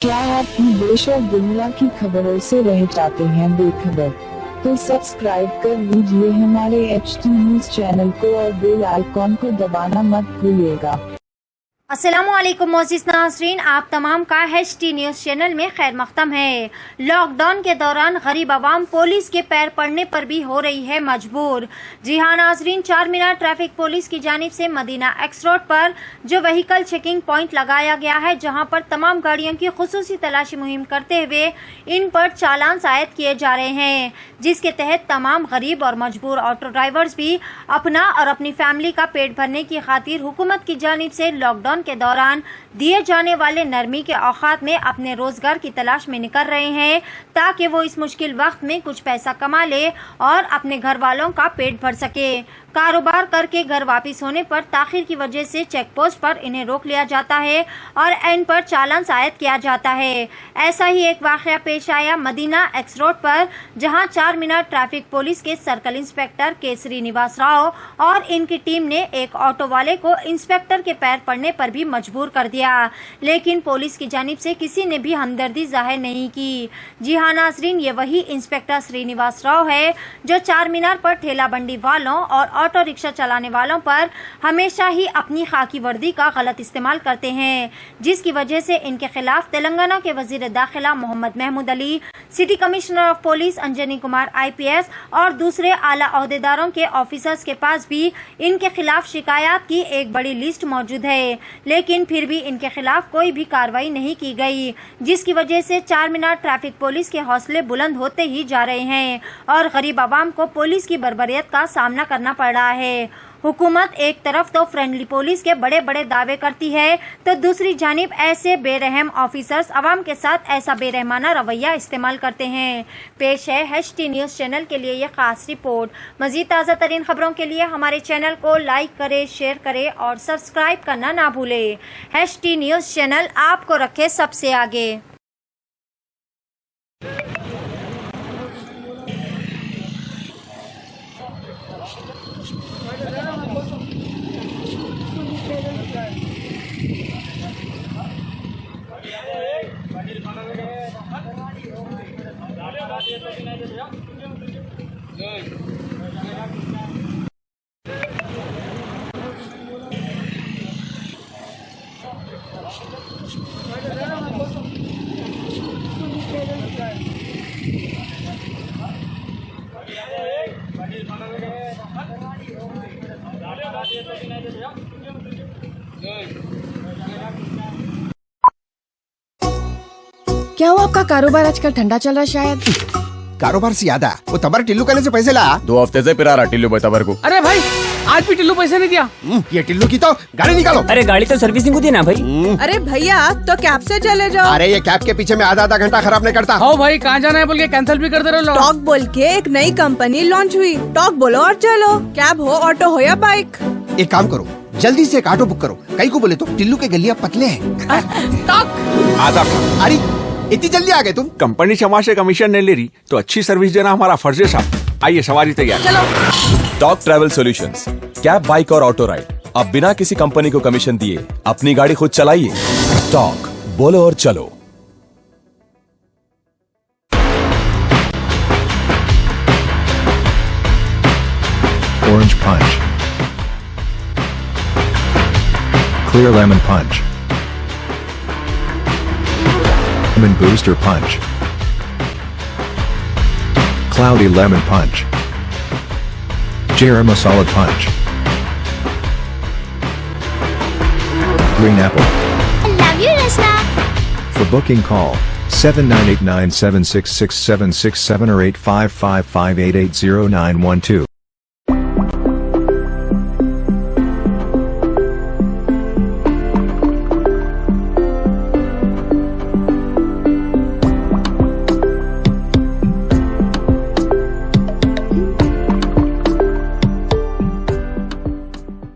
क्या आप देश और दुनिया की खबरों से रह जाते हैं बेखबर? तो सब्सक्राइब कर लीजिए हमारे HT न्यूज चैनल को और बेल आइकॉन को दबाना मत भूलिएगा। अस्सलामुअलैकुम मोअज़्ज़िज़ नाज़रीन, आप तमाम का HT न्यूज़ चैनल में खैर मक़दम है। लॉकडाउन के दौरान गरीब आवाम पुलिस के पैर पड़ने पर भी हो रही है मजबूर। जी हाँ नाज़रीन, 4 मीनार ट्रैफिक पुलिस की जानिब से मदीना एक्स रोड पर जो व्हीकल चेकिंग पॉइंट लगाया गया है, जहाँ पर तमाम गाड़ियों की खुसूसी तलाशी मुहिम करते हुए इन पर चालान आयद किए जा रहे हैं, जिसके तहत तमाम गरीब और मजबूर ऑटो ड्राइवर्स भी अपना और अपनी फैमिली का पेट भरने की खातिर हुकूमत की जानिब से लॉकडाउन के दौरान दिए जाने वाले नरमी के औकात में अपने रोजगार की तलाश में निकल रहे हैं, ताकि वो इस मुश्किल वक्त में कुछ पैसा कमा ले और अपने घर वालों का पेट भर सके। कारोबार करके घर वापस होने पर ताखिर की वजह से चेक पोस्ट पर इन्हें रोक लिया जाता है और इन पर चालान आयद किया जाता है। ऐसा ही एक वाकया पेश आया मदीना एक्स रोड पर, जहां 4 मीनार ट्रैफिक पुलिस के सर्कल इंस्पेक्टर के श्रीनिवास राव और इनकी टीम ने एक ऑटो वाले को इंस्पेक्टर के पैर पड़ने पर भी मजबूर कर दिया, लेकिन पुलिस की जानिब से किसी ने भी हमदर्दी जाहिर नहीं की। जी हाँ नाजरीन, ये वही इंस्पेक्टर श्रीनिवास राव है जो 4 मीनार पर ठेला बंडी वालों और ऑटो रिक्शा चलाने वालों पर हमेशा ही अपनी खाकी वर्दी का गलत इस्तेमाल करते हैं, जिसकी वजह से इनके खिलाफ तेलंगाना के वजीर दाखिला Mohammed Mahmood Ali, city commissioner of police Anjani Kumar IPS और दूसरे आला अहदेदारों के ऑफिसर्स के पास भी इनके खिलाफ शिकायत की एक बड़ी लिस्ट मौजूद है, लेकिन फिर भी इनके खिलाफ कोई भी कार्रवाई नहीं की गई, जिसकी वजह से 4 मीनार ट्रैफिक पुलिस के हौसले बुलंद होते ही जा रहे हैं और गरीब आवाम को पुलिस की बर्बरियत का सामना करना पड़ रहा है। हुकूमत एक तरफ तो फ्रेंडली पुलिस के बड़े बड़े दावे करती है, तो दूसरी जानिब ऐसे बेरहम ऑफिसर्स आवाम के साथ ऐसा बेरहमाना रवैया इस्तेमाल करते हैं। पेश है HT न्यूज़ चैनल के लिए यह खास रिपोर्ट। मजीद ताज़ा तरीन खबरों के लिए हमारे चैनल को लाइक करें, शेयर करें और सब्सक्राइब करना ना भूलें। HT न्यूज़ चैनल आपको रखे सबसे आगे। क्या हुआ, आपका कारोबार आजकल ठंडा चल रहा है शायद? कारोबार से याद आया, वो तबर टिल्लू कहने से पैसे ला। 2 हफ्ते से पिरा रहा टिल्लू भाई तबर को। अरे भाई, आज भी टिल्लू पैसे नहीं दिया। ये टिल्लू की तो गाड़ी निकालो। अरे गाड़ी तो सर्विसिंग को दी ना भाई। अरे भैया, तो कैब से चले जाओ। अरे ये कैब के पीछे में आधा घंटा खराब नहीं करता। हाँ भाई, कहाँ जाना है बोल के कैंसिल भी करते रहो। टॉक बोल के एक नई कंपनी लॉन्च हुई। टॉक बोलो और चलो, कैब हो, ऑटो हो या बाइक। एक काम करो, जल्दी से एक ऑटो बुक करो। कई को बोले तो टिल्लू के गलियां पतले हैं। आधा अरे इतनी जल्दी आ गए तुम? कंपनी क्षमा से कमीशन नहीं ले रही तो अच्छी सर्विस देना हमारा फर्ज है साहब। आइए, सवारी तैयार। चलो। Talk travel solutions, cab, bike और ऑटो राइड, अब बिना किसी कंपनी को कमीशन दिए अपनी गाड़ी खुद चलाइए। टॉक, बोलो और चलो। Orange Punch, Clear Lemon Punch, Lemon Booster Punch, Cloudy Lemon Punch, Jera Masala Punch, Green Apple. I love you, Rasna. For booking call 7989766767 or 8555880912.